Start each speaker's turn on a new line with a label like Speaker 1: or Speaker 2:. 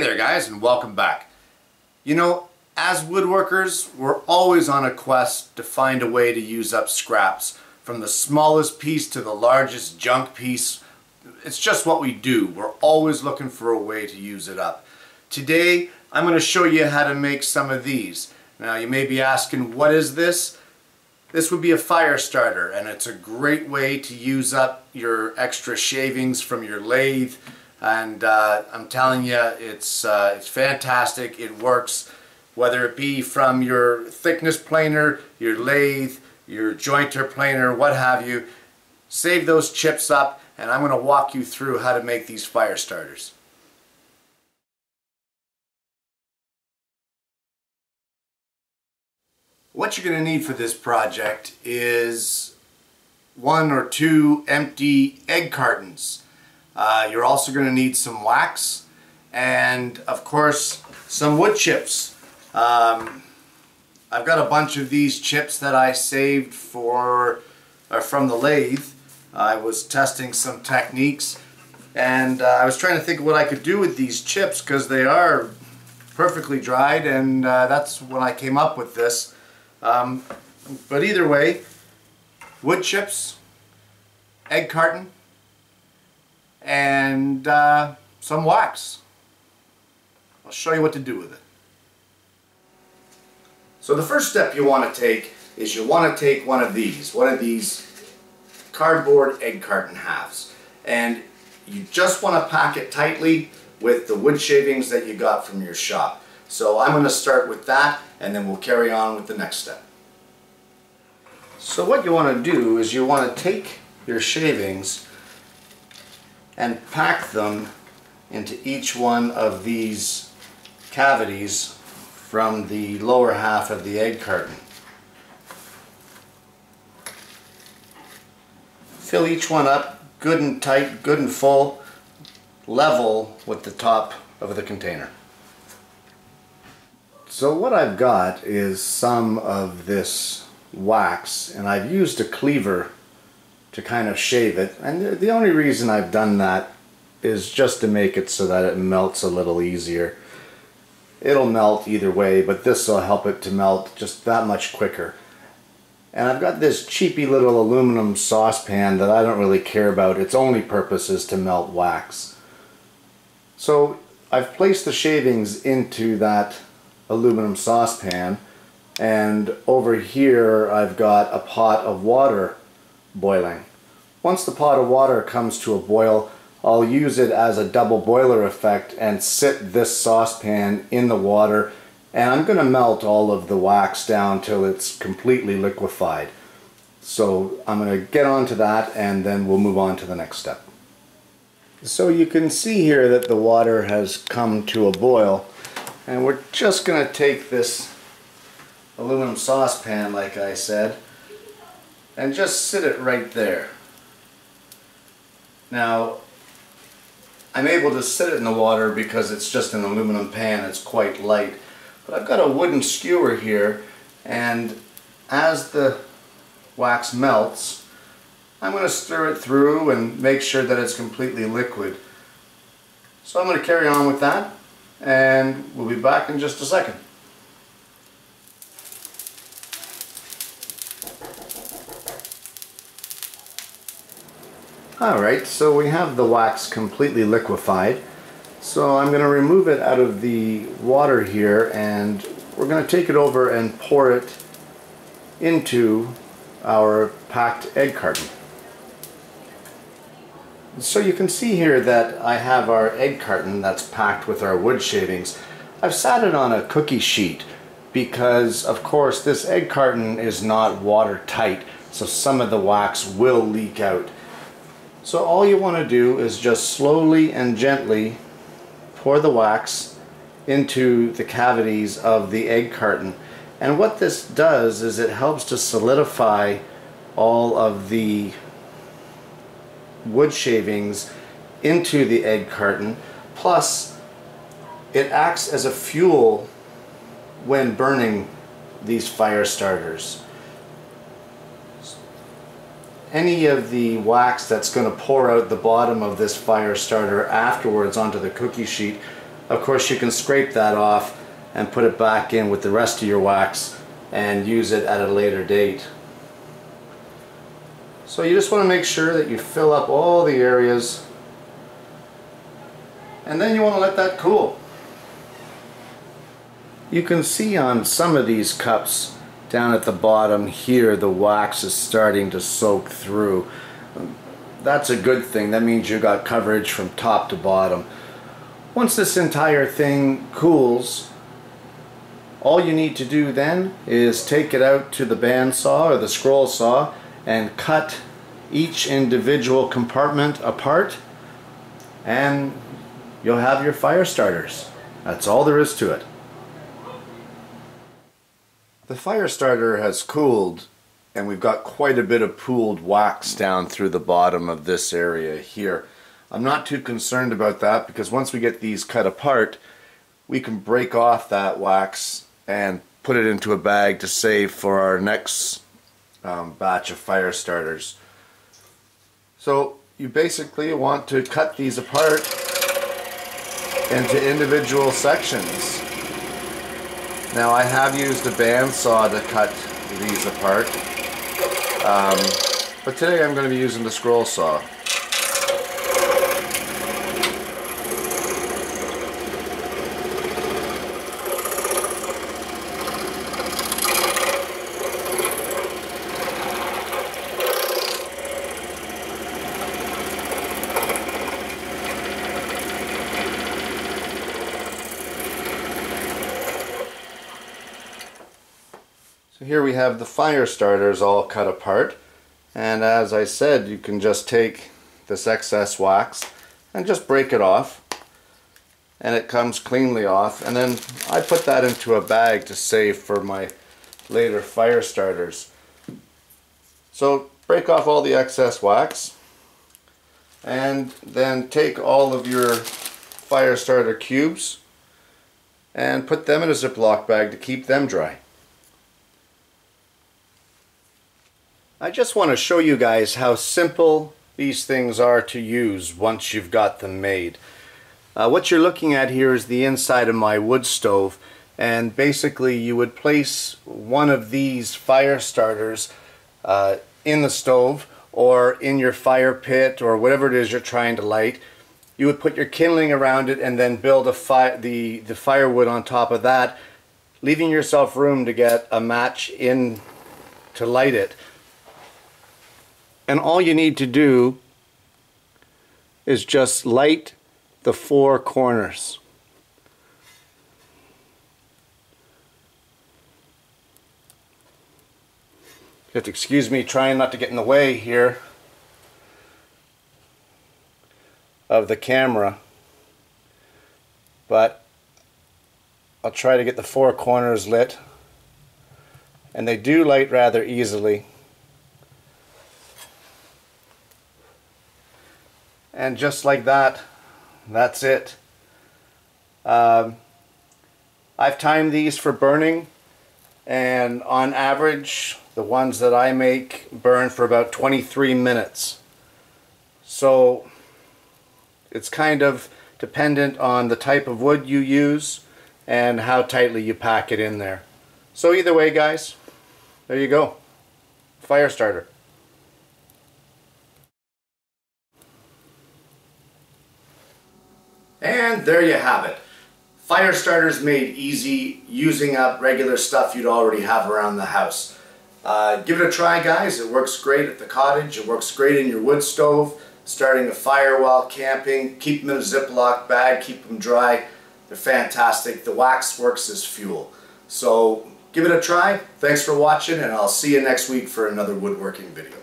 Speaker 1: there guys, and welcome back. You know, as woodworkers, we're always on a quest to find a way to use up scraps. From the smallest piece to the largest junk piece, it's just what we do. We're always looking for a way to use it up. Today, I'm going to show you how to make some of these. Now, you may be asking, what is this? This would be a fire starter, and it's a great way to use up your extra shavings from your lathe. And I'm telling you, it's fantastic. It works, whether it be from your thickness planer, your lathe, your jointer planer, what have you. Save those chips up, and I'm going to walk you through how to make these fire starters. What you're going to need for this project is 1 or 2 empty egg cartons. You're also going to need some wax and, of course, some wood chips. I've got a bunch of these chips that I saved from the lathe. I was testing some techniques, and I was trying to think of what I could do with these chips because they are perfectly dried, and that's when I came up with this. But either way, wood chips, egg carton, and some wax. I'll show you what to do with it. So the first step you want to take is you want to take one of these cardboard egg carton halves, and you just want to pack it tightly with the wood shavings that you got from your shop. So I'm going to start with that, and then we'll carry on with the next step. So what you want to do is you want to take your shavings and pack them into each one of these cavities from the lower half of the egg carton. Fill each one up good and tight, good and full, level with the top of the container. So what I've got is some of this wax, and I've used a cleaver to kind of shave it, and the only reason I've done that is just to make it so that it melts a little easier. It'll melt either way, but this will help it to melt just that much quicker. And I've got this cheapy little aluminum saucepan that I don't really care about. Its only purpose is to melt wax. So I've placed the shavings into that aluminum saucepan, and over here I've got a pot of water boiling. Once the pot of water comes to a boil, I'll use it as a double boiler effect and sit this saucepan in the water, and I'm going to melt all of the wax down till it's completely liquefied. So I'm going to get on to that, and then we'll move on to the next step. So you can see here that the water has come to a boil, and we're just going to take this aluminum saucepan, like I said, and just sit it right there. Now, I'm able to sit it in the water because it's just an aluminum pan, it's quite light. But I've got a wooden skewer here, and as the wax melts, I'm going to stir it through and make sure that it's completely liquid. So I'm going to carry on with that, and we'll be back in just a second. Alright, so we have the wax completely liquefied. So I'm going to remove it out of the water here, and we're going to take it over and pour it into our packed egg carton. So you can see here that I have our egg carton that's packed with our wood shavings. I've sat it on a cookie sheet because, of course, this egg carton is not watertight, so some of the wax will leak out. So all you want to do is just slowly and gently pour the wax into the cavities of the egg carton. And what this does is it helps to solidify all of the wood shavings into the egg carton. Plus, it acts as a fuel when burning these fire starters. Any of the wax that's going to pour out the bottom of this fire starter afterwards onto the cookie sheet Of course, you can scrape that off and put it back in with the rest of your wax and use it at a later date. So you just want to make sure that you fill up all the areas, and then you want to let that cool. You can see on some of these cups down at the bottom here, the wax is starting to soak through. That's a good thing. That means you got coverage from top to bottom. Once this entire thing cools, all you need to do then is take it out to the bandsaw or the scroll saw and cut each individual compartment apart, and you'll have your fire starters. That's all there is to it. The fire starter has cooled, and we've got quite a bit of pooled wax down through the bottom of this area here. I'm not too concerned about that, because once we get these cut apart, we can break off that wax and put it into a bag to save for our next batch of fire starters. So you basically want to cut these apart into individual sections. Now, I have used a bandsaw to cut these apart, but today I'm going to be using the scroll saw. So here we have the fire starters all cut apart, and as I said, you can just take this excess wax and just break it off, and it comes cleanly off, and then I put that into a bag to save for my later fire starters. So break off all the excess wax and then take all of your fire starter cubes and put them in a Ziploc bag to keep them dry. I just want to show you guys how simple these things are to use once you've got them made. What you're looking at here is the inside of my wood stove, and basically you would place one of these fire starters in the stove or in your fire pit or whatever it is you're trying to light. You would put your kindling around it and then build the firewood on top of that, leaving yourself room to get a match in to light it. And all you need to do is just light the four corners. You have to excuse me trying not to get in the way here of the camera, but I'll try to get the four corners lit, and they do light rather easily. And just like that, that's it. I've timed these for burning, and on average the ones that I make burn for about 23 minutes. So it's kind of dependent on the type of wood you use and how tightly you pack it in there. So either way, guys, there you go. Fire starter. And there you have it. Fire starters made easy, using up regular stuff you'd already have around the house. Give it a try, guys. It works great at the cottage. It works great in your wood stove, starting a fire while camping. Keep them in a Ziploc bag, keep them dry. They're fantastic. The wax works as fuel. So give it a try. Thanks for watching, and I'll see you next week for another woodworking video.